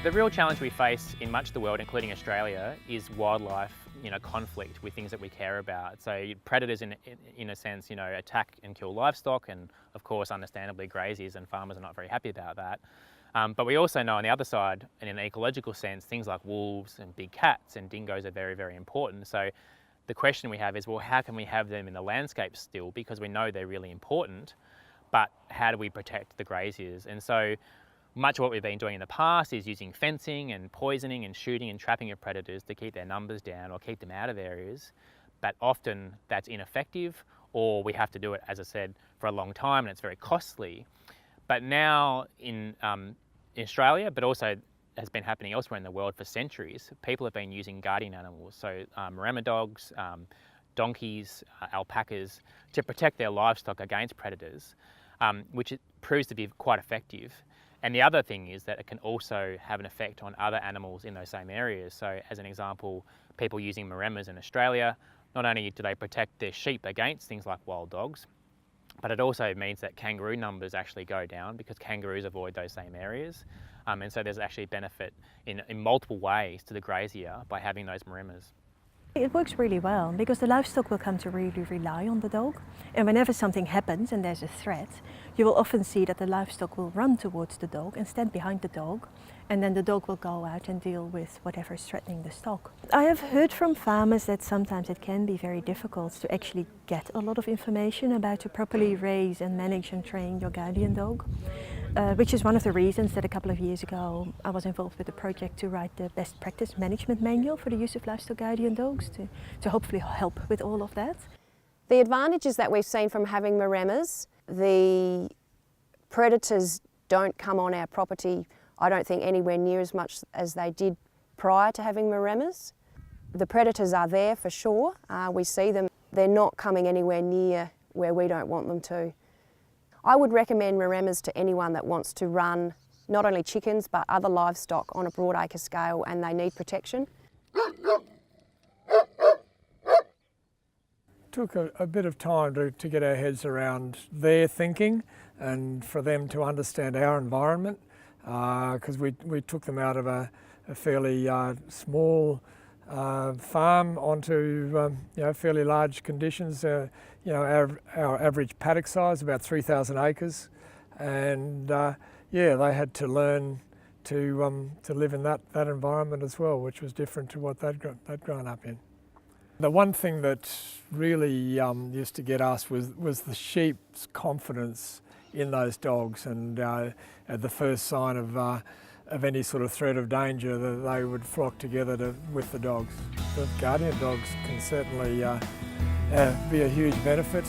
The real challenge we face in much of the world, including Australia, is wildlife, conflict with things that we care about. So predators, in a sense, attack and kill livestock, and of course, understandably, graziers and farmers are not very happy about that. But we also know on the other side, in an ecological sense, things like wolves and big cats and dingoes are very, very important. So the question we have is, well, how can we have them in the landscape still? Because we know they're really important, but how do we protect the graziers? And so much of what we've been doing in the past is using fencing and poisoning and shooting and trapping of predators to keep their numbers down or keep them out of areas. But often that's ineffective, or we have to do it, as I said, for a long time, and it's very costly. But now in Australia, but also has been happening elsewhere in the world for centuries, people have been using guardian animals, so maremma dogs, donkeys, alpacas, to protect their livestock against predators, which it proves to be quite effective. And the other thing is that it can also have an effect on other animals in those same areas. So as an example, people using maremmas in Australia, not only do they protect their sheep against things like wild dogs, but it also means that kangaroo numbers actually go down because kangaroos avoid those same areas. And so there's actually benefit in multiple ways to the grazier by having those maremmas. It works really well because the livestock will come to really rely on the dog. And whenever something happens and there's a threat, you will often see that the livestock will run towards the dog and stand behind the dog. And then the dog will go out and deal with whatever is threatening the stock. I have heard from farmers that sometimes it can be very difficult to actually get a lot of information about to properly raise and manage and train your guardian dog. Which is one of the reasons that a couple of years ago I was involved with a project to write the best practice management manual for the use of livestock guardian dogs to hopefully help with all of that. The advantages that we've seen from having maremmas, the predators don't come on our property, I don't think, anywhere near as much as they did prior to having maremmas. The predators are there for sure, we see them, they're not coming anywhere near where we don't want them to. I would recommend maremmas to anyone that wants to run not only chickens but other livestock on a broad acre scale and they need protection. Took a bit of time to get our heads around their thinking and for them to understand our environment, because we took them out of a fairly small farm onto fairly large conditions. Our average paddock size about 3,000 acres, and they had to learn to live in that environment as well, which was different to what they'd grown up in. The one thing that really used to get us was the sheep's confidence in those dogs, and at the first sign of any sort of threat of danger, that they would flock together with the dogs. The guardian dogs can certainly be a huge benefit.